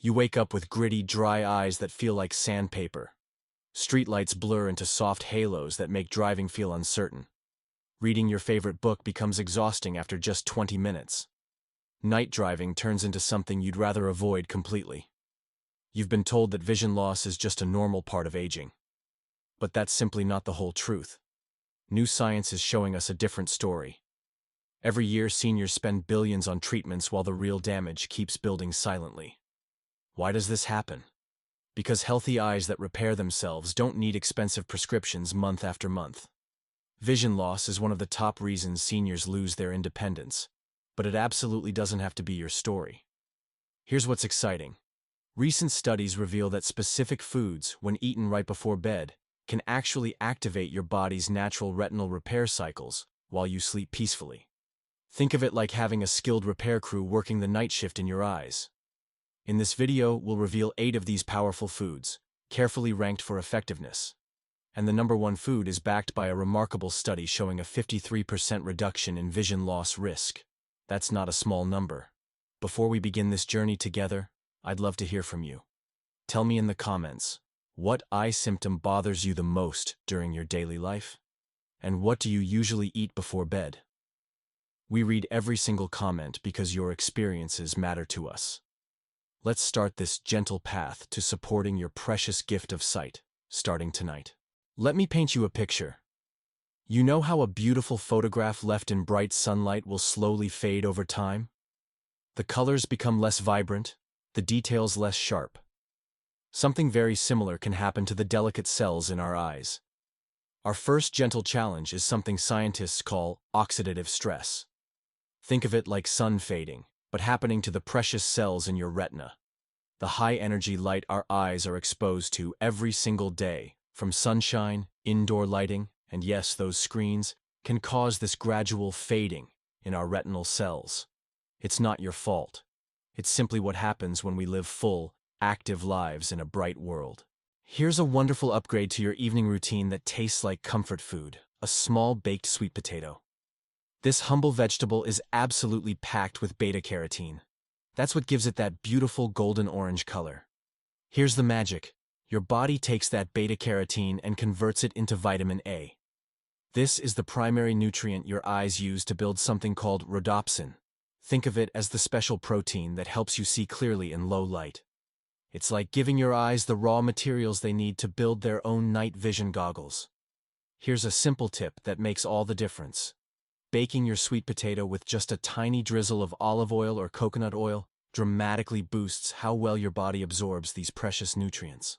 You wake up with gritty, dry eyes that feel like sandpaper. Streetlights blur into soft halos that make driving feel uncertain. Reading your favorite book becomes exhausting after just 20 minutes. Night driving turns into something you'd rather avoid completely. You've been told that vision loss is just a normal part of aging. But that's simply not the whole truth. New science is showing us a different story. Every year, seniors spend billions on treatments while the real damage keeps building silently. Why does this happen? Because healthy eyes that repair themselves don't need expensive prescriptions month after month. Vision loss is one of the top reasons seniors lose their independence, but it absolutely doesn't have to be your story. Here's what's exciting. Recent studies reveal that specific foods, when eaten right before bed, can actually activate your body's natural retinal repair cycles while you sleep peacefully. Think of it like having a skilled repair crew working the night shift in your eyes. In this video, we'll reveal 8 of these powerful foods, carefully ranked for effectiveness. And the number 1 food is backed by a remarkable study showing a 53% reduction in vision loss risk. That's not a small number. Before we begin this journey together, I'd love to hear from you. Tell me in the comments, what eye symptom bothers you the most during your daily life? And what do you usually eat before bed? We read every single comment because your experiences matter to us. Let's start this gentle path to supporting your precious gift of sight, starting tonight. Let me paint you a picture. You know how a beautiful photograph left in bright sunlight will slowly fade over time? The colors become less vibrant, the details less sharp. Something very similar can happen to the delicate cells in our eyes. Our first gentle challenge is something scientists call oxidative stress. Think of it like sun fading, but happening to the precious cells in your retina. The high-energy light our eyes are exposed to every single day, from sunshine, indoor lighting, and yes, those screens, can cause this gradual fading in our retinal cells. It's not your fault. It's simply what happens when we live full, active lives in a bright world. Here's a wonderful upgrade to your evening routine that tastes like comfort food, a small baked sweet potato. This humble vegetable is absolutely packed with beta-carotene. That's what gives it that beautiful golden-orange color. Here's the magic. Your body takes that beta-carotene and converts it into vitamin A. This is the primary nutrient your eyes use to build something called rhodopsin. Think of it as the special protein that helps you see clearly in low light. It's like giving your eyes the raw materials they need to build their own night vision goggles. Here's a simple tip that makes all the difference. Baking your sweet potato with just a tiny drizzle of olive oil or coconut oil dramatically boosts how well your body absorbs these precious nutrients.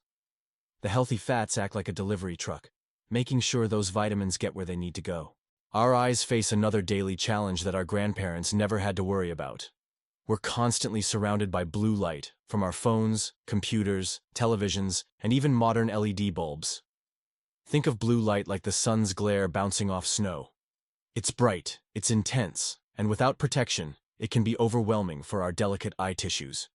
The healthy fats act like a delivery truck, making sure those vitamins get where they need to go. Our eyes face another daily challenge that our grandparents never had to worry about. We're constantly surrounded by blue light from our phones, computers, televisions, and even modern LED bulbs. Think of blue light like the sun's glare bouncing off snow. It's bright, it's intense, and without protection, it can be overwhelming for our delicate eye tissues.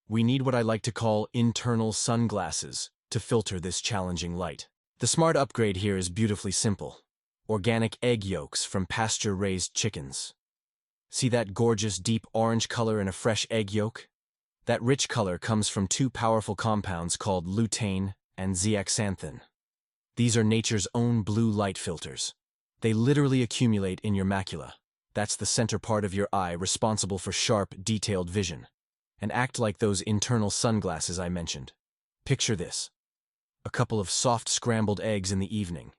We need what I like to call internal sunglasses to filter this challenging light. The smart upgrade here is beautifully simple. Organic egg yolks from pasture-raised chickens. See that gorgeous deep orange color in a fresh egg yolk? That rich color comes from 2 powerful compounds called lutein and zeaxanthin. These are nature's own blue light filters. They literally accumulate in your macula. That's the center part of your eye responsible for sharp, detailed vision, and act like those internal sunglasses I mentioned. Picture this. A couple of soft scrambled eggs in the evening,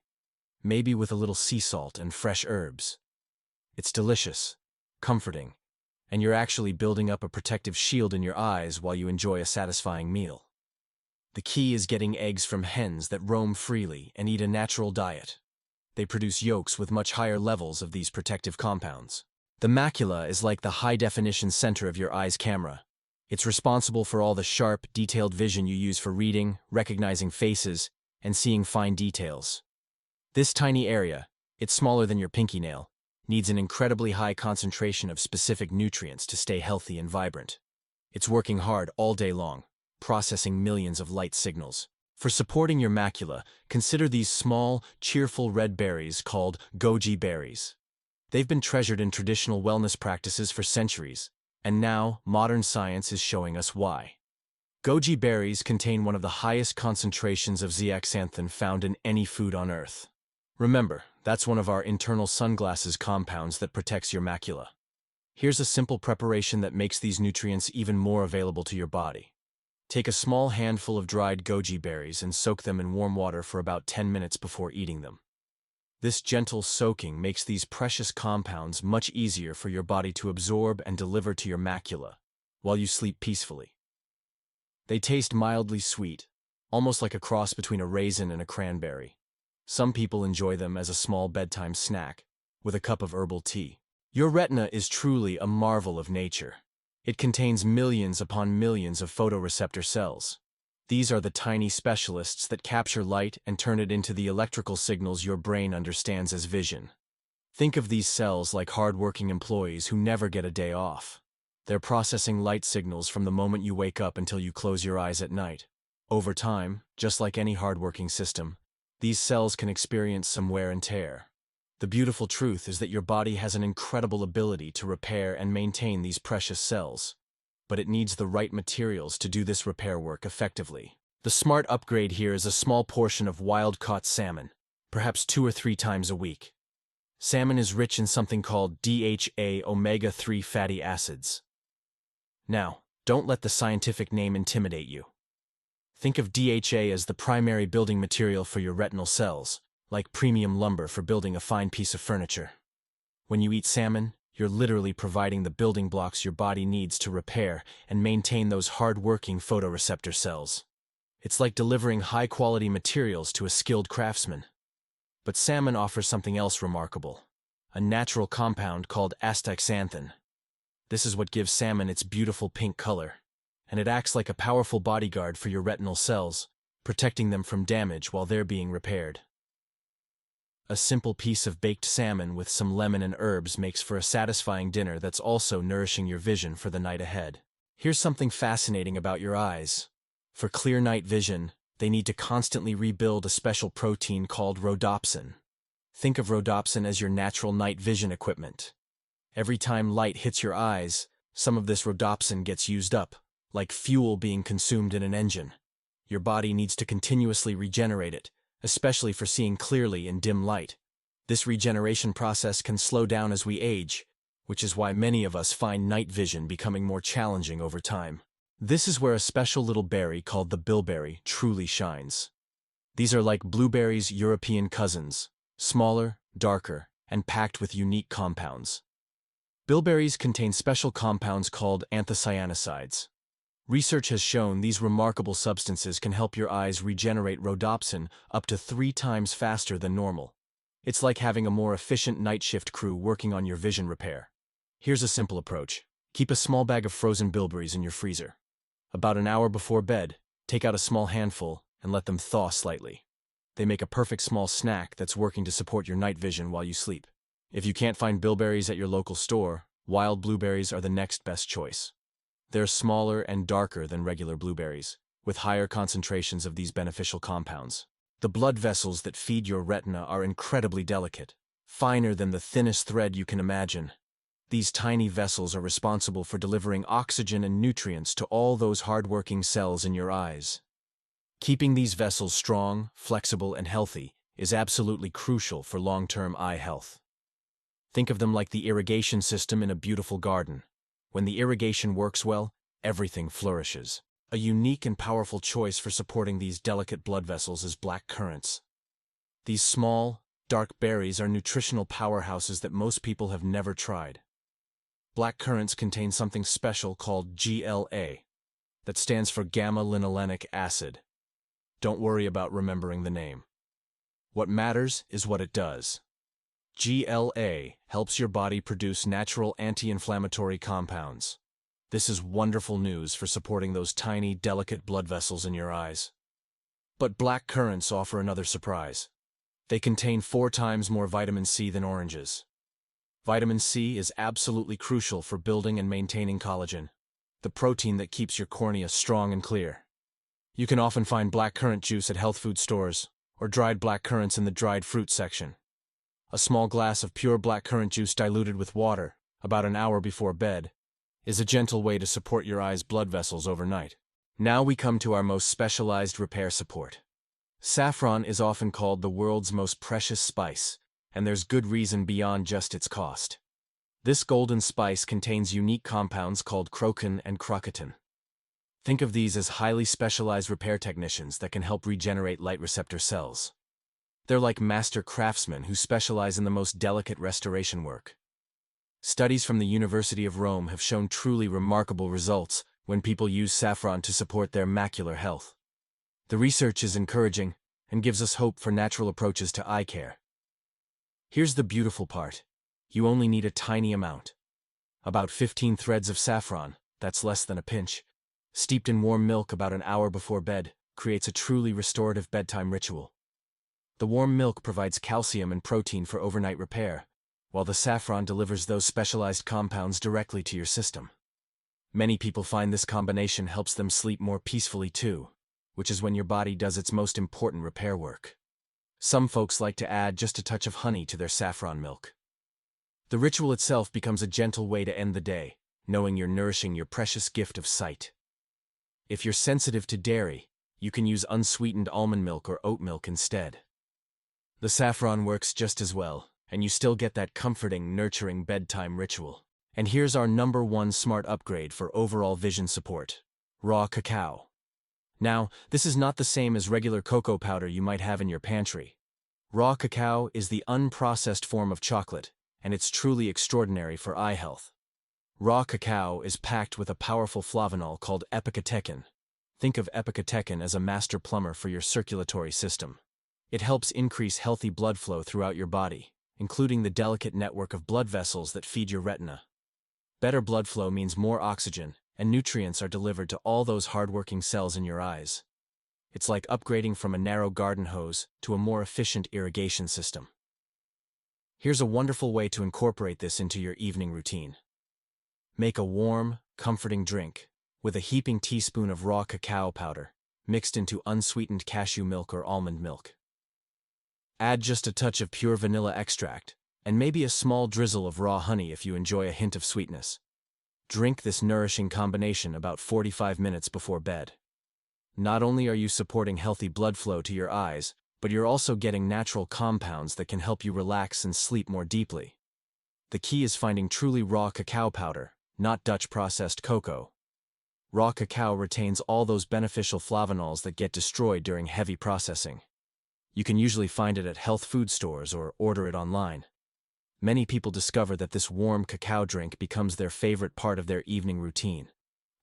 maybe with a little sea salt and fresh herbs. It's delicious, comforting, and you're actually building up a protective shield in your eyes while you enjoy a satisfying meal. The key is getting eggs from hens that roam freely and eat a natural diet. They produce yolks with much higher levels of these protective compounds. The macula is like the high-definition center of your eye's camera. It's responsible for all the sharp, detailed vision you use for reading, recognizing faces, and seeing fine details. This tiny area, it's smaller than your pinky nail, needs an incredibly high concentration of specific nutrients to stay healthy and vibrant. It's working hard all day long, processing millions of light signals. For supporting your macula, consider these small, cheerful red berries called goji berries. They've been treasured in traditional wellness practices for centuries, and now modern science is showing us why. Goji berries contain one of the highest concentrations of zeaxanthin found in any food on Earth. Remember, that's one of our internal sunglasses compounds that protects your macula. Here's a simple preparation that makes these nutrients even more available to your body. Take a small handful of dried goji berries and soak them in warm water for about 10 minutes before eating them. This gentle soaking makes these precious compounds much easier for your body to absorb and deliver to your macula while you sleep peacefully. They taste mildly sweet, almost like a cross between a raisin and a cranberry. Some people enjoy them as a small bedtime snack, with a cup of herbal tea. Your retina is truly a marvel of nature. It contains millions upon millions of photoreceptor cells. These are the tiny specialists that capture light and turn it into the electrical signals your brain understands as vision. Think of these cells like hard-working employees who never get a day off. They're processing light signals from the moment you wake up until you close your eyes at night. Over time, just like any hard-working system, these cells can experience some wear and tear. The beautiful truth is that your body has an incredible ability to repair and maintain these precious cells, but it needs the right materials to do this repair work effectively. The smart upgrade here is a small portion of wild-caught salmon, perhaps 2 or 3 times a week. Salmon is rich in something called DHA omega-3 fatty acids. Now, don't let the scientific name intimidate you. Think of DHA as the primary building material for your retinal cells, like premium lumber for building a fine piece of furniture. When you eat salmon, you're literally providing the building blocks your body needs to repair and maintain those hard-working photoreceptor cells. It's like delivering high-quality materials to a skilled craftsman. But salmon offers something else remarkable, a natural compound called astaxanthin. This is what gives salmon its beautiful pink color, and it acts like a powerful bodyguard for your retinal cells, protecting them from damage while they're being repaired. A simple piece of baked salmon with some lemon and herbs makes for a satisfying dinner that's also nourishing your vision for the night ahead. Here's something fascinating about your eyes. For clear night vision, they need to constantly rebuild a special protein called rhodopsin. Think of rhodopsin as your natural night vision equipment. Every time light hits your eyes, some of this rhodopsin gets used up, like fuel being consumed in an engine. Your body needs to continuously regenerate it, especially for seeing clearly in dim light. This regeneration process can slow down as we age, which is why many of us find night vision becoming more challenging over time. This is where a special little berry called the bilberry truly shines. These are like blueberries' European cousins, smaller, darker, and packed with unique compounds. Bilberries contain special compounds called anthocyanosides. Research has shown these remarkable substances can help your eyes regenerate rhodopsin up to 3 times faster than normal. It's like having a more efficient night shift crew working on your vision repair. Here's a simple approach. Keep a small bag of frozen bilberries in your freezer. About an hour before bed, take out a small handful and let them thaw slightly. They make a perfect small snack that's working to support your night vision while you sleep. If you can't find bilberries at your local store, wild blueberries are the next best choice. They're smaller and darker than regular blueberries, with higher concentrations of these beneficial compounds. The blood vessels that feed your retina are incredibly delicate, finer than the thinnest thread you can imagine. These tiny vessels are responsible for delivering oxygen and nutrients to all those hard-working cells in your eyes. Keeping these vessels strong, flexible, and healthy is absolutely crucial for long-term eye health. Think of them like the irrigation system in a beautiful garden. When the irrigation works well, everything flourishes. A unique and powerful choice for supporting these delicate blood vessels is black currants. These small, dark berries are nutritional powerhouses that most people have never tried. Black currants contain something special called GLA, that stands for gamma-linolenic acid. Don't worry about remembering the name. What matters is what it does. GLA helps your body produce natural anti-inflammatory compounds. This is wonderful news for supporting those tiny, delicate blood vessels in your eyes. But black currants offer another surprise. They contain 4 times more vitamin C than oranges. Vitamin C is absolutely crucial for building and maintaining collagen, the protein that keeps your cornea strong and clear. You can often find black currant juice at health food stores, or dried black currants in the dried fruit section. A small glass of pure black currant juice diluted with water, about an hour before bed, is a gentle way to support your eye's blood vessels overnight. Now we come to our most specialized repair support. Saffron is often called the world's most precious spice, and there's good reason beyond just its cost. This golden spice contains unique compounds called crocan and crocatin. Think of these as highly specialized repair technicians that can help regenerate light receptor cells. They're like master craftsmen who specialize in the most delicate restoration work. Studies from the University of Rome have shown truly remarkable results when people use saffron to support their macular health. The research is encouraging and gives us hope for natural approaches to eye care. Here's the beautiful part. You only need a tiny amount. About 15 threads of saffron, that's less than a pinch, steeped in warm milk about an hour before bed, creates a truly restorative bedtime ritual. The warm milk provides calcium and protein for overnight repair, while the saffron delivers those specialized compounds directly to your system. Many people find this combination helps them sleep more peacefully too, which is when your body does its most important repair work. Some folks like to add just a touch of honey to their saffron milk. The ritual itself becomes a gentle way to end the day, knowing you're nourishing your precious gift of sight. If you're sensitive to dairy, you can use unsweetened almond milk or oat milk instead. The saffron works just as well, and you still get that comforting, nurturing bedtime ritual. And here's our #1 smart upgrade for overall vision support: raw cacao. Now, this is not the same as regular cocoa powder you might have in your pantry. Raw cacao is the unprocessed form of chocolate, and it's truly extraordinary for eye health. Raw cacao is packed with a powerful flavanol called epicatechin. Think of epicatechin as a master plumber for your circulatory system. It helps increase healthy blood flow throughout your body, including the delicate network of blood vessels that feed your retina. Better blood flow means more oxygen, and nutrients are delivered to all those hardworking cells in your eyes. It's like upgrading from a narrow garden hose to a more efficient irrigation system. Here's a wonderful way to incorporate this into your evening routine. Make a warm, comforting drink with a heaping teaspoon of raw cacao powder mixed into unsweetened cashew milk or almond milk. Add just a touch of pure vanilla extract, and maybe a small drizzle of raw honey if you enjoy a hint of sweetness. Drink this nourishing combination about 45 minutes before bed. Not only are you supporting healthy blood flow to your eyes, but you're also getting natural compounds that can help you relax and sleep more deeply. The key is finding truly raw cacao powder, not Dutch processed cocoa. Raw cacao retains all those beneficial flavanols that get destroyed during heavy processing. You can usually find it at health food stores or order it online. Many people discover that this warm cacao drink becomes their favorite part of their evening routine,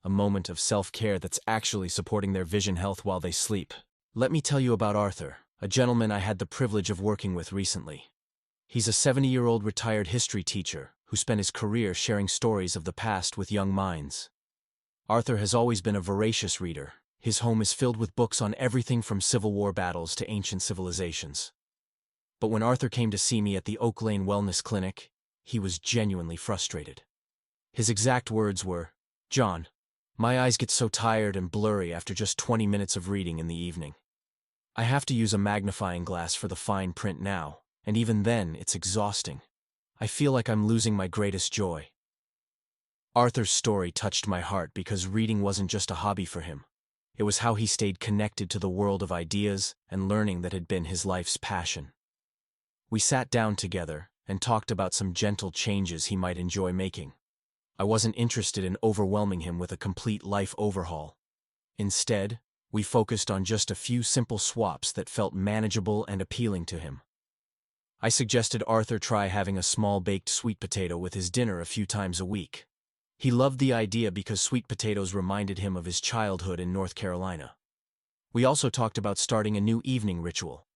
a moment of self-care that's actually supporting their vision health while they sleep. Let me tell you about Arthur, a gentleman I had the privilege of working with recently. He's a 70-year-old retired history teacher who spent his career sharing stories of the past with young minds. Arthur has always been a voracious reader. His home is filled with books on everything from Civil War battles to ancient civilizations. But when Arthur came to see me at the Oak Lane Wellness Clinic, he was genuinely frustrated. His exact words were, "John, my eyes get so tired and blurry after just 20 minutes of reading in the evening. I have to use a magnifying glass for the fine print now, and even then it's exhausting. I feel like I'm losing my greatest joy." Arthur's story touched my heart because reading wasn't just a hobby for him. It was how he stayed connected to the world of ideas and learning that had been his life's passion. We sat down together and talked about some gentle changes he might enjoy making. I wasn't interested in overwhelming him with a complete life overhaul. Instead, we focused on just a few simple swaps that felt manageable and appealing to him. I suggested Arthur try having a small baked sweet potato with his dinner a few times a week. He loved the idea because sweet potatoes reminded him of his childhood in North Carolina. We also talked about starting a new evening ritual: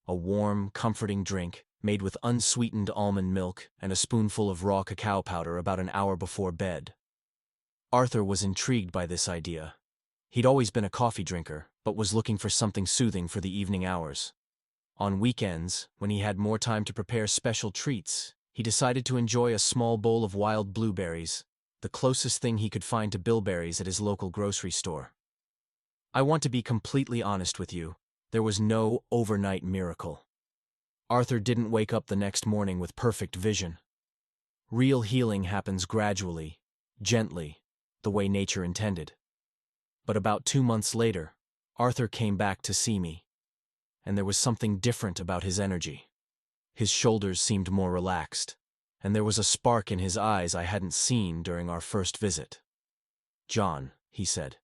a warm, comforting drink made with unsweetened almond milk and a spoonful of raw cacao powder about an hour before bed. Arthur was intrigued by this idea. He'd always been a coffee drinker, but was looking for something soothing for the evening hours. On weekends, when he had more time to prepare special treats, he decided to enjoy a small bowl of wild blueberries, the closest thing he could find to bilberries at his local grocery store. I want to be completely honest with you, there was no overnight miracle. Arthur didn't wake up the next morning with perfect vision. Real healing happens gradually, gently, the way nature intended. But about 2 months later, Arthur came back to see me, and there was something different about his energy. His shoulders seemed more relaxed, and there was a spark in his eyes I hadn't seen during our first visit. "John," he said,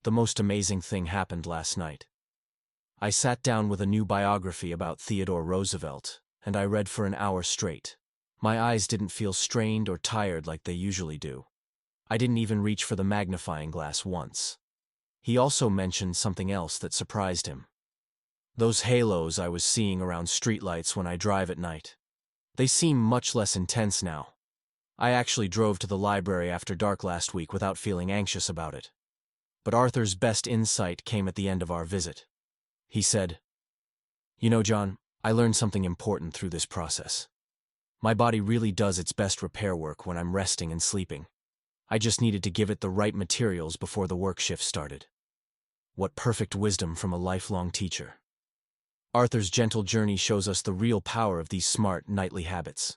"the most amazing thing happened last night." I sat down with a new biography about Theodore Roosevelt, and I read for an hour straight. My eyes didn't feel strained or tired like they usually do. I didn't even reach for the magnifying glass once. He also mentioned something else that surprised him. Those halos I was seeing around streetlights when I drive at night. They seem much less intense now. I actually drove to the library after dark last week without feeling anxious about it. But Arthur's best insight came at the end of our visit. He said, "You know, John, I learned something important through this process. My body really does its best repair work when I'm resting and sleeping. I just needed to give it the right materials before the work shift started." What perfect wisdom from a lifelong teacher. Arthur's gentle journey shows us the real power of these smart, nightly habits.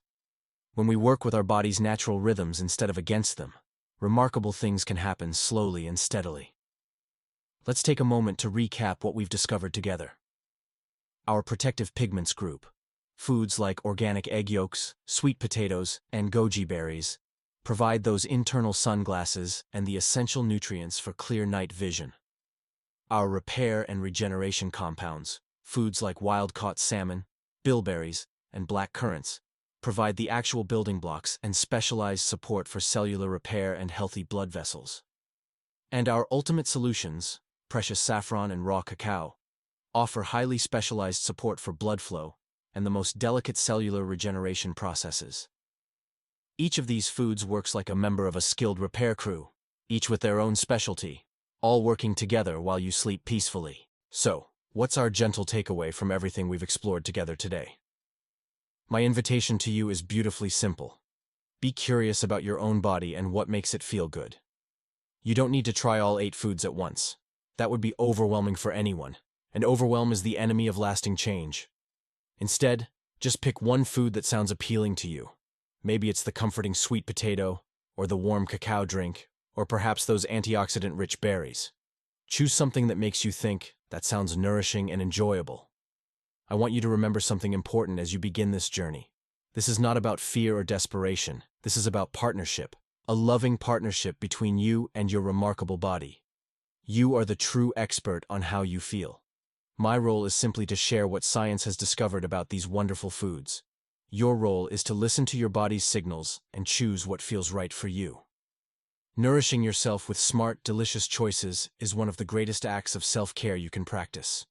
When we work with our body's natural rhythms instead of against them, remarkable things can happen slowly and steadily. Let's take a moment to recap what we've discovered together. Our protective pigments group, foods like organic egg yolks, sweet potatoes, and goji berries, provide those internal sunglasses and the essential nutrients for clear night vision. Our repair and regeneration compounds, foods like wild-caught salmon, bilberries, and black currants, provide the actual building blocks and specialized support for cellular repair and healthy blood vessels. And our ultimate solutions, precious saffron and raw cacao, offer highly specialized support for blood flow and the most delicate cellular regeneration processes. Each of these foods works like a member of a skilled repair crew, each with their own specialty, all working together while you sleep peacefully. So, what's our gentle takeaway from everything we've explored together today? My invitation to you is beautifully simple. Be curious about your own body and what makes it feel good. You don't need to try all 8 foods at once. That would be overwhelming for anyone, and overwhelm is the enemy of lasting change. Instead, just pick one food that sounds appealing to you. Maybe it's the comforting sweet potato, or the warm cacao drink, or perhaps those antioxidant-rich berries. Choose something that makes you think, "That sounds nourishing and enjoyable." I want you to remember something important as you begin this journey. This is not about fear or desperation. This is about partnership, a loving partnership between you and your remarkable body. You are the true expert on how you feel. My role is simply to share what science has discovered about these wonderful foods. Your role is to listen to your body's signals and choose what feels right for you. Nourishing yourself with smart, delicious choices is one of the greatest acts of self-care you can practice.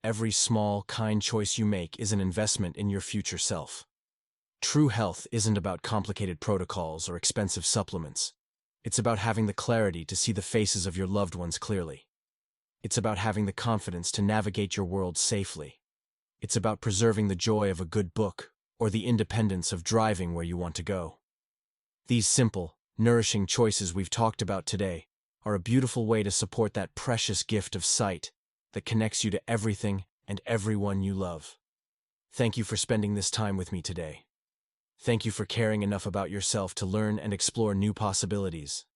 Every small, kind choice you make is an investment in your future self. True health isn't about complicated protocols or expensive supplements. It's about having the clarity to see the faces of your loved ones clearly. It's about having the confidence to navigate your world safely. It's about preserving the joy of a good book or the independence of driving where you want to go. These simple, nourishing choices we've talked about today are a beautiful way to support that precious gift of sight that connects you to everything and everyone you love. Thank you for spending this time with me today. Thank you for caring enough about yourself to learn and explore new possibilities.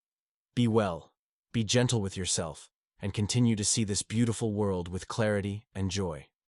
Be well, be gentle with yourself, and continue to see this beautiful world with clarity and joy.